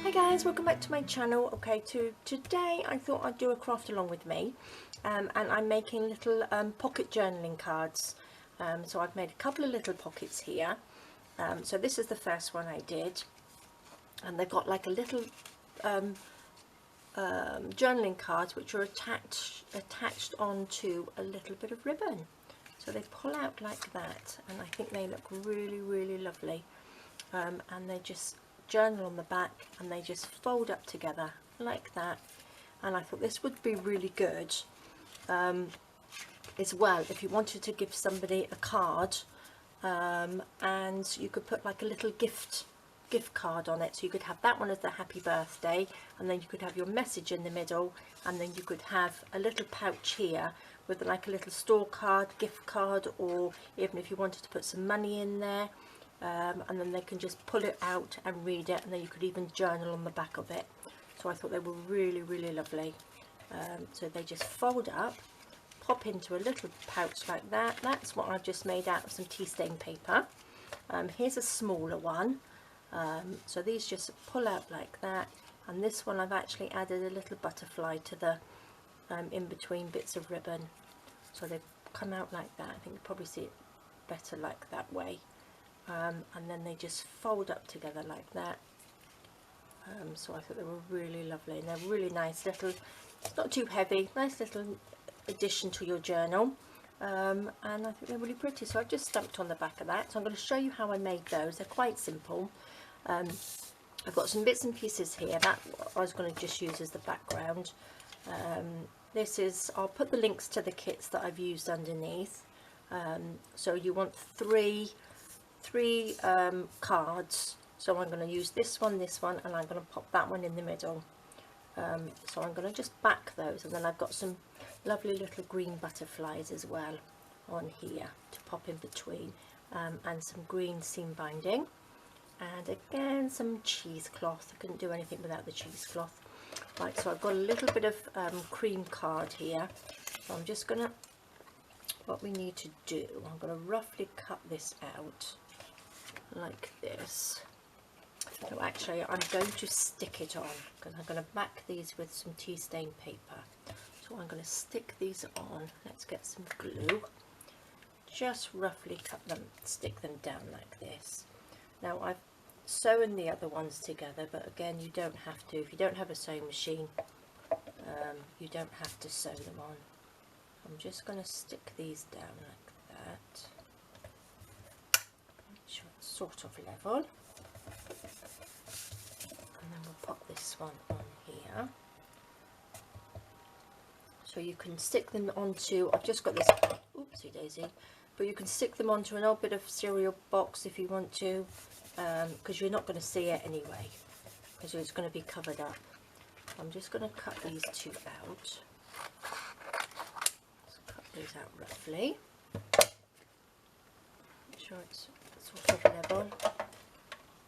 Hi guys, welcome back to my channel. Okay, today I thought I'd do a craft along with me, and I'm making little pocket journaling cards. So I've made a couple of little pockets here. So this is the first one I did, and they've got like a little journaling cards which are attached onto a little bit of ribbon. So they pull out like that, and I think they look really lovely. And they just journal on the back, and they just fold up together like that. And I thought this would be really good as well if you wanted to give somebody a card, and you could put like a little gift card on it. So you could have that one as the happy birthday, and then you could have your message in the middle, and then you could have a little pouch here with like a little store card, gift card, or even if you wanted to put some money in there. And then they can just pull it out and read it, and then you could even journal on the back of it. So I thought they were really lovely. So they just fold up, pop into a little pouch like that. That's what I've just made out of some tea stain paper. Here's a smaller one. So these just pull out like that, and this one I've actually added a little butterfly to the in between bits of ribbon, so they come out like that. I think you probably see it better like that way. And then they just fold up together like that. So I thought they were really lovely, and they're really nice little, it's not too heavy, nice little addition to your journal. And I think they're really pretty, so I've just stamped on the back of that. So I'm going to show you how I made those. They're quite simple. I've got some bits and pieces here that I was going to just use as the background. This is, I'll put the links to the kits that I've used underneath. So you want three cards, so I'm going to use this one, and I'm going to pop that one in the middle. So I'm going to just back those, and then I've got some lovely little green butterflies as well on here to pop in between, and some green seam binding, and again some cheesecloth. I couldn't do anything without the cheesecloth. Right, so I've got a little bit of cream card here. So I'm just going to, what we need to do, I'm going to roughly cut this out like this. No, actually I'm going to stick it on, because I'm going to back these with some tea stain paper. So I'm going to stick these on. Let's get some glue, just roughly cut them, stick them down like this. Now I've sewn the other ones together, but again, you don't have to. If you don't have a sewing machine, you don't have to sew them on. I'm just going to stick these down like that. Make sure it's sort of level, and then we'll pop this one on here. So you can stick them onto, I've just got this, oopsie daisy, but you can stick them onto an old bit of cereal box if you want to, because you're not going to see it anyway, because it's going to be covered up. I'm just going to cut these two out. Let's cut these out roughly. Make sure it's sort of level.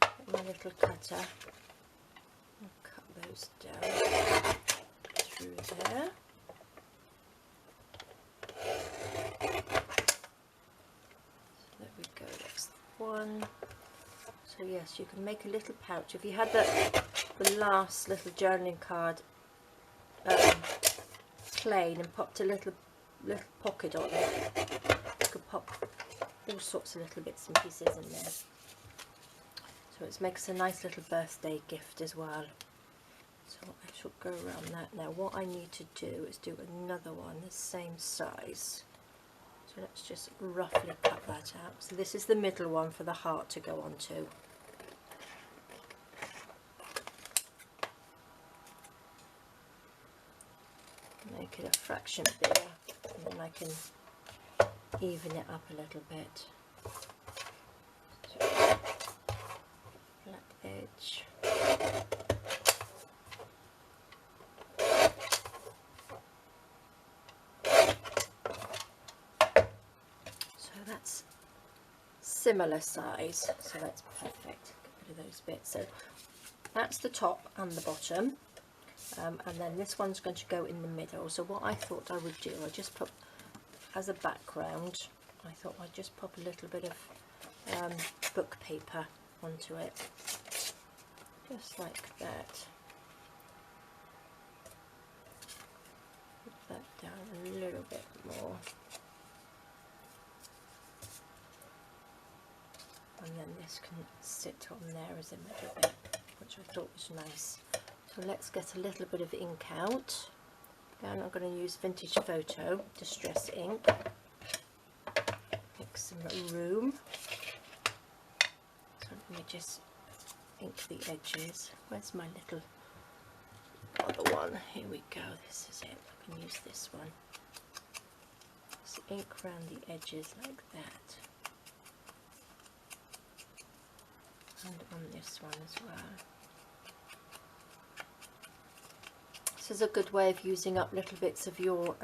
Get my little cutter and cut those down through there. So there we go, that's one. So yes, you can make a little pouch. If you had the last little journaling card plain and popped a little pocket on it, you could pop all sorts of little bits and pieces in there. So it makes a nice little birthday gift as well. So I shall go around that. Now what I need to do is do another one the same size. So let's just roughly cut that out. So this is the middle one for the heart to go onto. Make it a fraction bigger, and then I can even it up a little bit. So, flat edge. So that's similar size, so that's perfect. Get rid of those bits. So that's the top and the bottom. And then this one's going to go in the middle. So what I thought I would do, I just put as a background, I thought I'd just pop a little bit of book paper onto it. just like that. Put that down a little bit more. And then this can sit on there as a middle bit, which I thought was nice. So let's get a little bit of ink out. Again, I'm going to use Vintage Photo Distress ink. Make some room. So let me just ink the edges. Where's my little other one? Here we go. This is it. I can use this one. Just ink around the edges like that. And on this one as well. This is a good way of using up little bits of your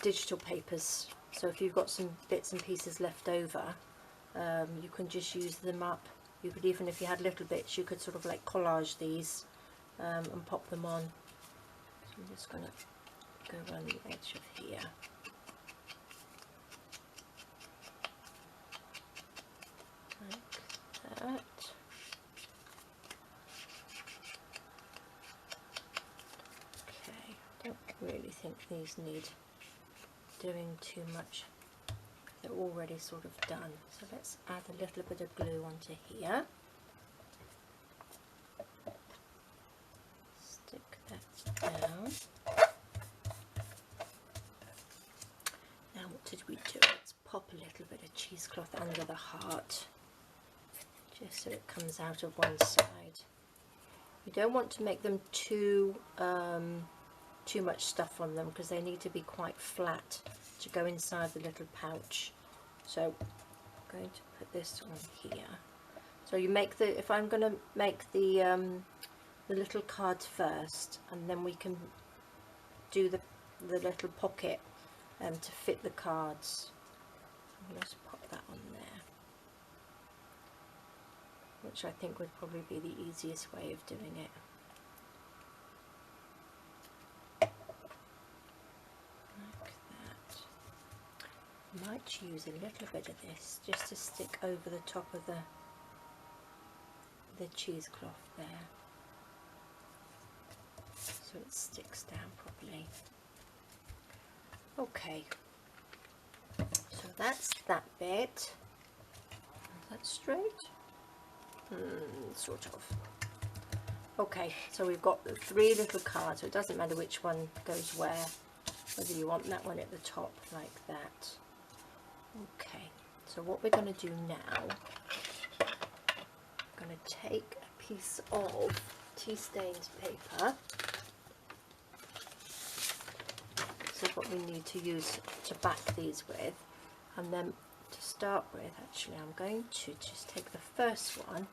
digital papers. So if you've got some bits and pieces left over, you can just use them up. You could even, if you had little bits, you could sort of like collage these and pop them on. So I'm just going to go around the edge of here. Like that. Okay, I don't really think these need doing too much. They're already sort of done. So let's add a little bit of glue onto here. Stick that down. Now what did we do? Let's pop a little bit of cheesecloth under the heart, just so it comes out of one side. You don't want to make them too much stuff on them, because they need to be quite flat to go inside the little pouch. So I'm going to put this on here. So you make the, if I'm going to make the little cards first, and then we can do the little pocket to fit the cards. I'll just pop that on there, which I think would probably be the easiest way of doing it. Might use a little bit of this just to stick over the top of the cheesecloth there, so it sticks down properly. Okay, so that's that bit. Is that straight? Sort of. Okay, so we've got the 3 little cards, so it doesn't matter which one goes where, whether you want that one at the top like that. Okay, so what we're going to do now, I'm going to take a piece of tea stained paper. This is what we need to use to back these with, and then to start with, actually I'm going to just take the first one,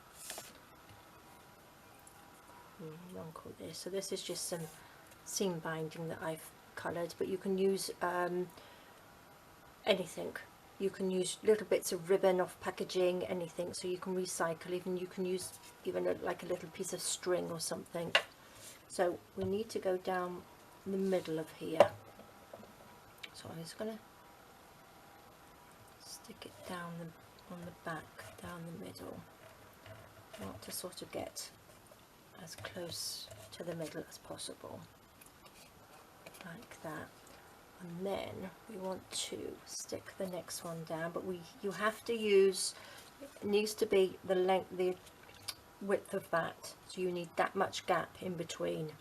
uncle this. So this is just some seam binding that I've coloured, but you can use anything. You can use little bits of ribbon off packaging, anything, so you can recycle. Even you can use like a little piece of string or something. So we need to go down the middle of here. So I'm just going to stick it down on the back, down the middle. I want to sort of get as close to the middle as possible, like that. And then we want to stick the next one down, but you have to use, it needs to be the length, the width of that, so you need that much gap in between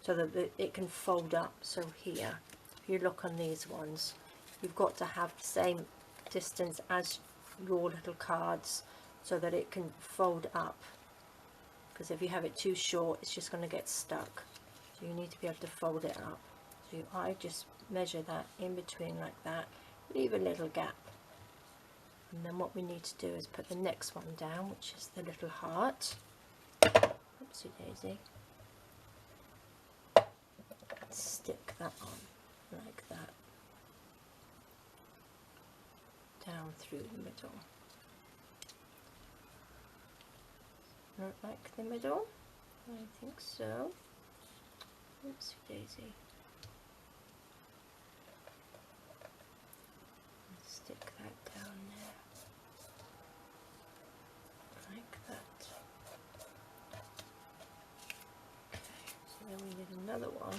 so that it can fold up. So here, if you look on these ones, you've got to have the same distance as your little cards so that it can fold up, because if you have it too short, it's just going to get stuck. So you need to be able to fold it up. So I just measure that in between like that, leave a little gap, and then what we need to do is put the next one down, which is the little heart. Oopsie daisy. Stick that on like that, down through the middle. Not like the middle? I think so. Oopsie daisy. Stick that down there, like that. another one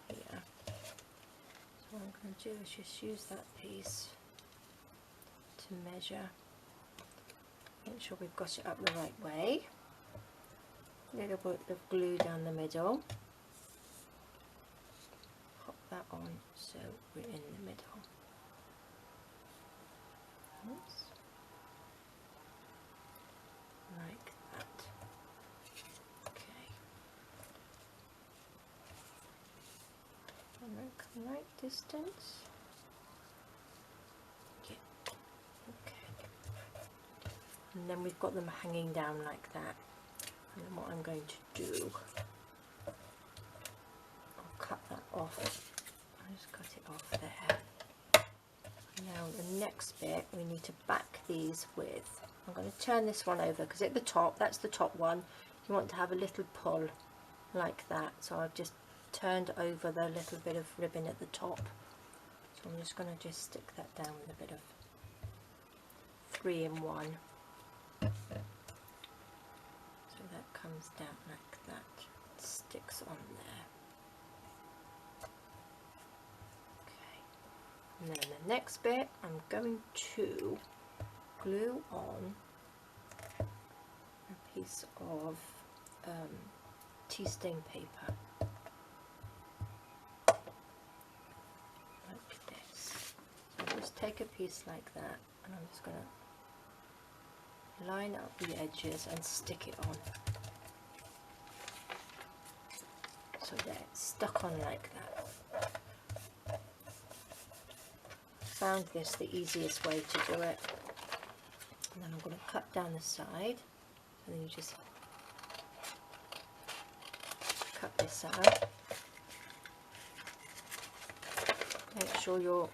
here. So what I'm going to do is just use that piece to measure, make sure we've got it up the right way. A little bit of glue down the middle, pop that on so we're in the middle. Oops. Like that. Okay. And then come right distance. Yeah. Okay. And then we've got them hanging down like that. And then what I'm going to do, I'll cut that off. I'll just cut it off there. Now the next bit we need to back these with, I'm going to turn this one over because at the top, that's the top one, you want to have a little pull like that. So I've just turned over the little bit of ribbon at the top. So I'm just going to just stick that down with a bit of 3-in-1. So that comes down like that, sticks on there. And then the next bit, I'm going to glue on a piece of tea stain paper, like this. So I'll just take a piece like that, and I'm just going to line up the edges and stick it on. So there, it's stuck on like that. Found this the easiest way to do it. And then I'm going to cut down the side, and then you just cut this out. Make sure your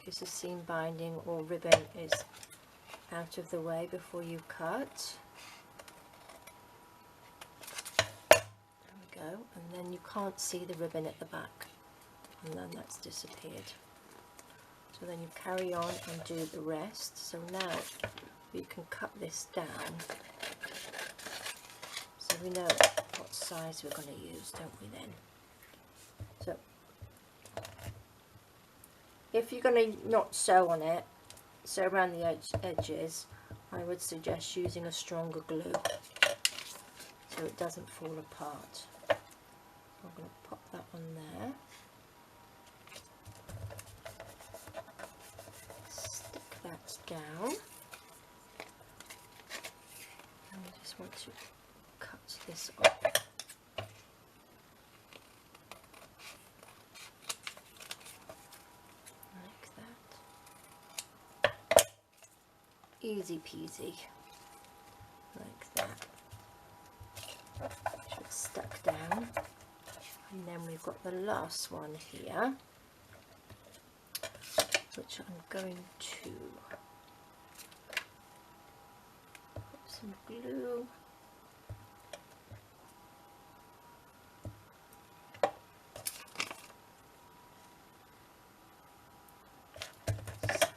piece of seam binding or ribbon is out of the way before you cut. There we go, and then you can't see the ribbon at the back, and then that's disappeared. So then you carry on and do the rest. So now we can cut this down so we know what size we're going to use, don't we then? So if you're going to not sew on it, sew around the edges, I would suggest using a stronger glue so it doesn't fall apart. I'm going to pop that on there. Down, and we just want to cut this off like that, easy peasy, like that. It's stuck down, and then we've got the last one here, which I'm going to some glue,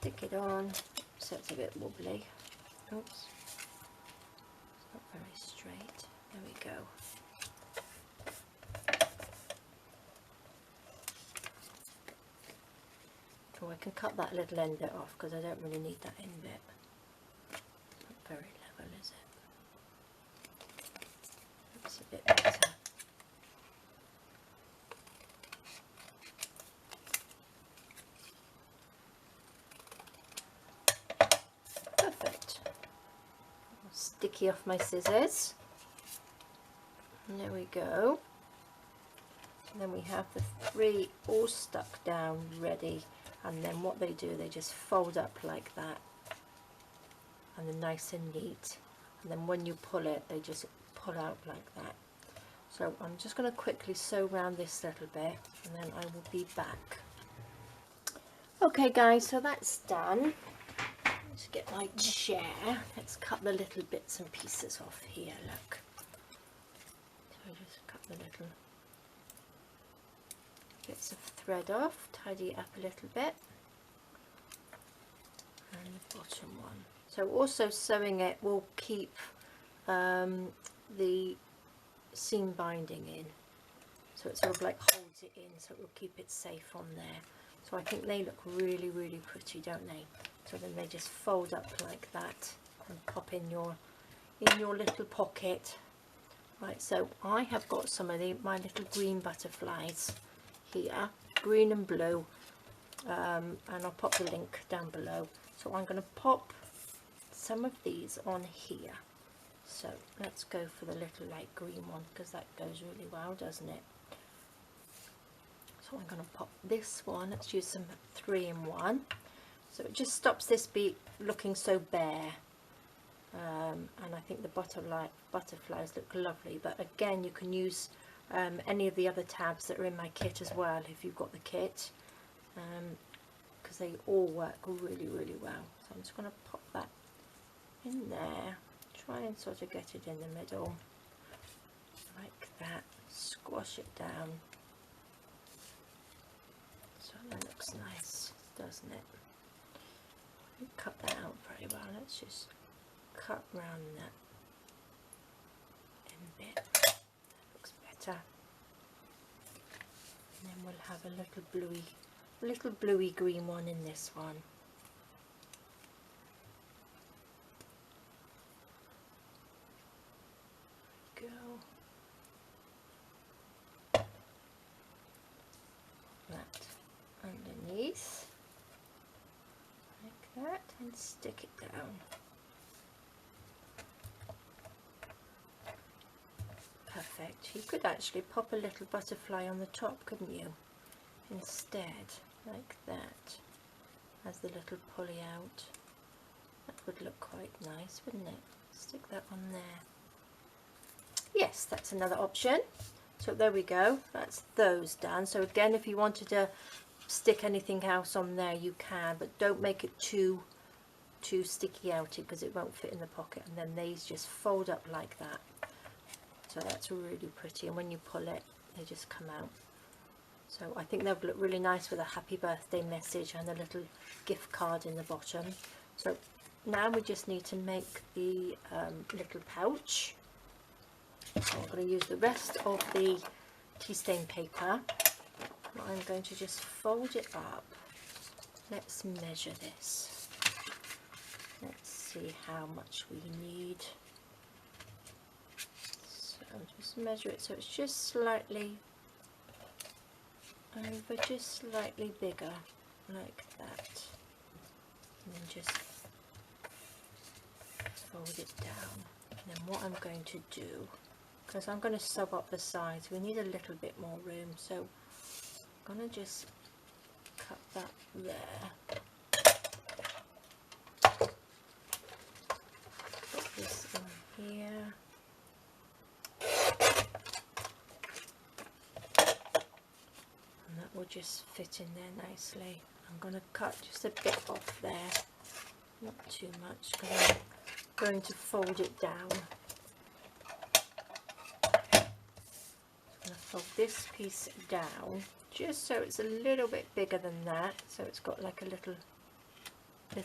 stick it on so it's a bit wobbly. Oops, it's not very straight. There we go. Oh, I can cut that little end bit off because I don't really need that end bit. It's not very level, is it? It's a bit better. Perfect. I'll sticky off my scissors. And there we go. And then we have the 3 all stuck down, ready. And then what they do, they just fold up like that, and they're nice and neat. And then when you pull it, they just pull out like that. So I'm just going to quickly sew around this little bit, and then I will be back. Okay guys, so that's done. Let's get my chair. Let's cut the little bits and pieces off here, look. So I just cut the little bits of thread off, tidy it up a little bit, and the bottom one. So also sewing it will keep the seam binding in. so it sort of like holds it in, so it will keep it safe on there. So I think they look really, really pretty, don't they? So then they just fold up like that and pop in your little pocket. Right, so I have got some of my little green butterflies here, green and blue, and I'll pop the link down below. So I'm going to pop some of these on here. So let's go for the little light green one, because that goes really well, doesn't it? So I'm going to pop this one. Let's use some 3-in-1. So it just stops this beat looking so bare. And I think the butterflies look lovely, but again you can use any of the other tabs that are in my kit as well if you've got the kit, because they all work really, really well. So I'm just going to pop that in there, try and sort of get it in the middle like that, squash it down so that looks nice, doesn't it? Cut that out very well. Let's just cut round that in a bit. That looks better. And then we'll have a little bluey green one in this one. Go. That underneath like that, and stick it down. Perfect. You could actually pop a little butterfly on the top, couldn't you? Instead, like that, as the little pulley out. That would look quite nice, wouldn't it? Stick that on there. Yes, that's another option. So there we go. That's those done. So again, if you wanted to stick anything else on there, you can, but don't make it too sticky outy, because it won't fit in the pocket. And then these just fold up like that. So that's really pretty, and when you pull it, they just come out. So I think they'll look really nice with a happy birthday message and a little gift card in the bottom. So now we just need to make the little pouch. So I'm going to use the rest of the tea stain paper. I'm going to just fold it up. Let's measure this. Let's see how much we need. Just measure it so it's just slightly over, just slightly bigger, like that, and then just fold it down. And then what I'm going to do, because I'm going to sew up the sides, we need a little bit more room, so I'm going to just cut that there. Put this in here. Will just fit in there nicely. I'm going to cut just a bit off there, not too much, because I'm going to fold it down. I'm going to fold this piece down just so it's a little bit bigger than that, so it's got like a little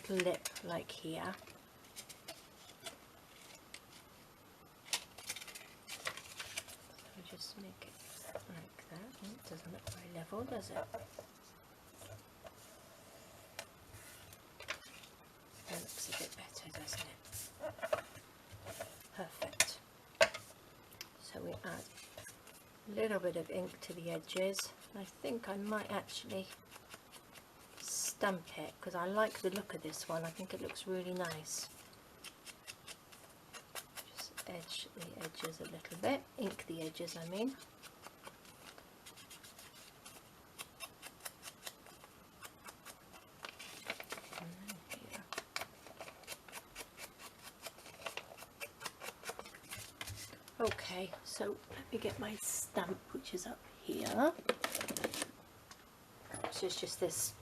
lip like here. So just make it like that. It doesn't look very level, does it? That looks a bit better, doesn't it? Perfect. So we add a little bit of ink to the edges. I think I might actually stamp it, because I like the look of this one. I think it looks really nice. Just edge the edges a little bit, ink the edges I mean. Okay, so let me get my stamp, which is up here. So it's just this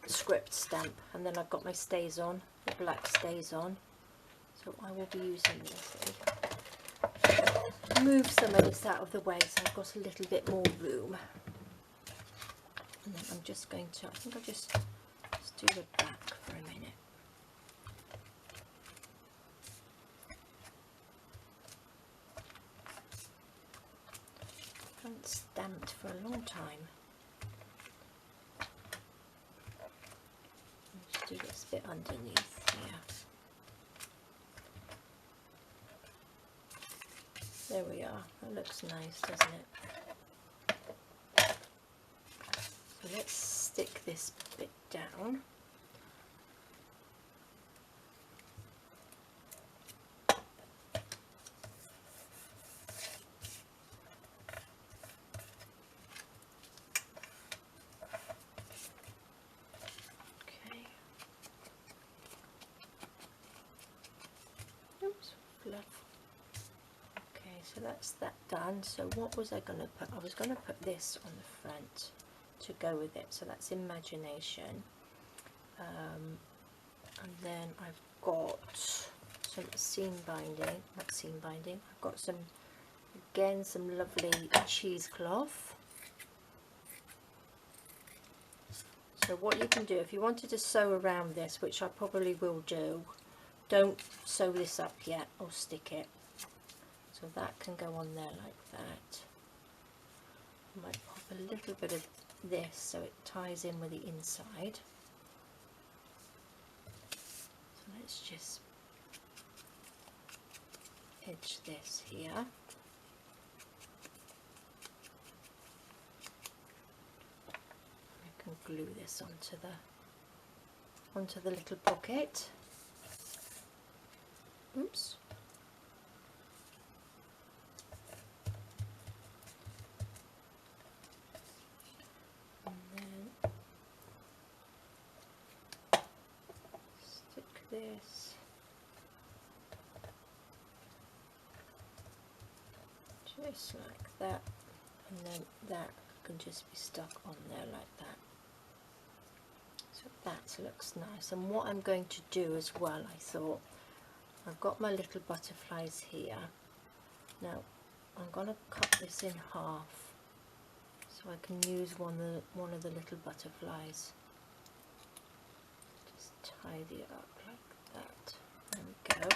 script stamp, and then I've got my stays on, the black stays on. So I will be using this. Move some of this out of the way so I've got a little bit more room. And then I'm just going to, I think I'll just do the back for a minute. stamped for a long time. Let's do this bit underneath here. There we are. That looks nice, doesn't it? So let's stick this bit down. Okay, so that's that done. So what was I going to put? I was going to put this on the front to go with it, so that's imagination. And then I've got some seam binding, not seam binding, I've got some, again, some lovely cheesecloth. So what you can do, if you wanted to sew around this, which I probably will do, don't sew this up yet or stick it. So that can go on there like that. I might pop a little bit of this so it ties in with the inside. So let's just edge this here. I can glue this onto the little pocket. Oops. And then stick this just like that, and then that can just be stuck on there like that. So that looks nice. And what I'm going to do as well, I thought, I've got my little butterflies here. Now I'm going to cut this in half so I can use one of the little butterflies. Just tidy it up like that. There we go.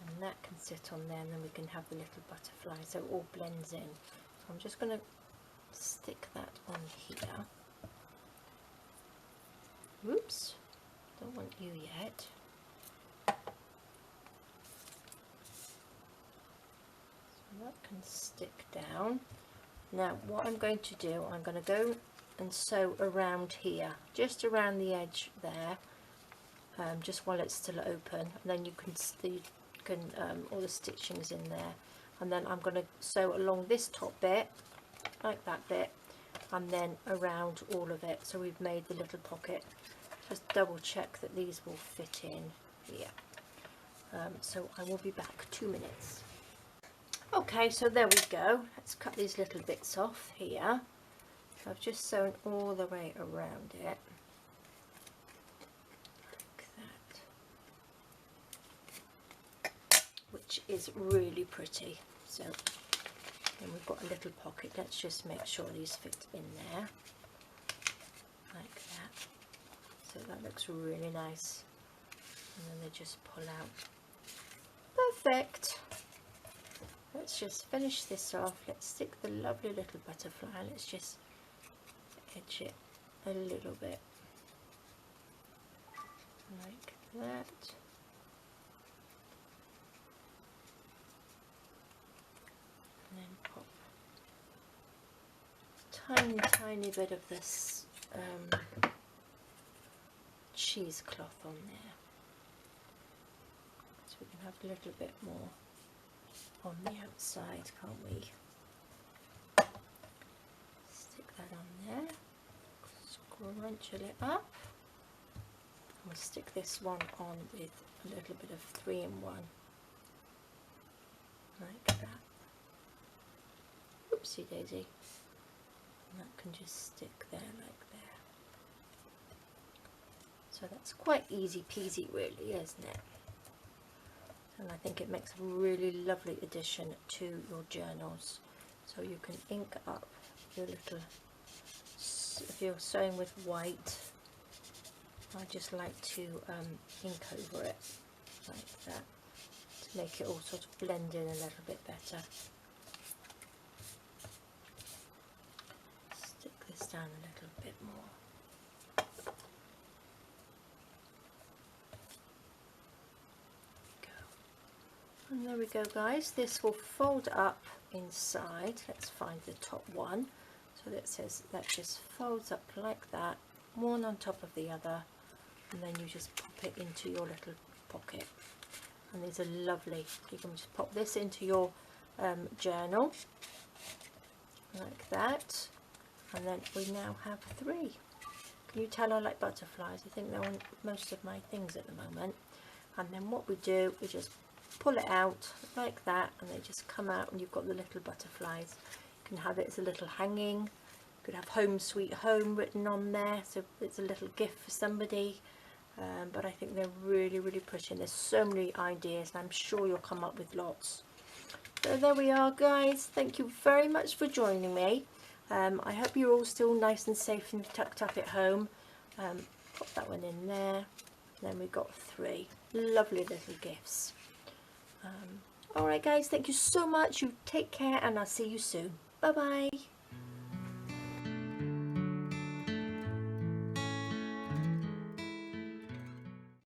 And that can sit on there, and then we can have the little butterfly so it all blends in. So I'm just going to stick that on here. Oops, don't want you yet. That can stick down. Now what I'm going to do, I'm going to go and sew around here, just around the edge there, just while it's still open, and then you can all the stitching's in there, and then I'm going to sew along this top bit like that bit, and then around all of it, so we've made the little pocket. Just double check that these will fit in here. So I will be back 2 minutes. Okay, so there we go. Let's cut these little bits off here. So I've just sewn all the way around it, like that, which is really pretty. So then we've got a little pocket. Let's just make sure these fit in there, like that. So that looks really nice. And then they just pull out. Perfect. Let's just finish this off. Let's stick the lovely little butterfly. Let's just edge it a little bit like that. And then pop a tiny bit of this cheesecloth on there, so we can have a little bit more on the outside, can't we? Stick that on there, scrunch it up, and we'll stick this one on with a little bit of 3-in-1 like that. Oopsie daisy. And that can just stick there like there. So that's quite easy peasy really, isn't it? And I think it makes a really lovely addition to your journals. So you can ink up your little, if you're sewing with white, I just like to ink over it like that to make it all sort of blend in a little bit better. down a little bit more. And there we go, guys. This will fold up inside. Let's find the top one. So that says that just folds up like that, one on top of the other, and then you just pop it into your little pocket. And these are lovely. You can just pop this into your journal like that, and then we now have 3. Can you tell I like butterflies? I think they're on most of my things at the moment. And then what we do, we just pull it out like that, and they just come out, and you've got the little butterflies. You can have it as a little hanging. You could have home sweet home written on there, so it's a little gift for somebody. But I think they're really, really pretty, and there's so many ideas, and I'm sure you'll come up with lots. So there we are, guys. Thank you very much for joining me. I hope you're all still nice and safe and tucked up at home. Pop that one in there, and then we've got 3 lovely little gifts. Alright, guys, thank you so much. You take care, and I'll see you soon. Bye bye.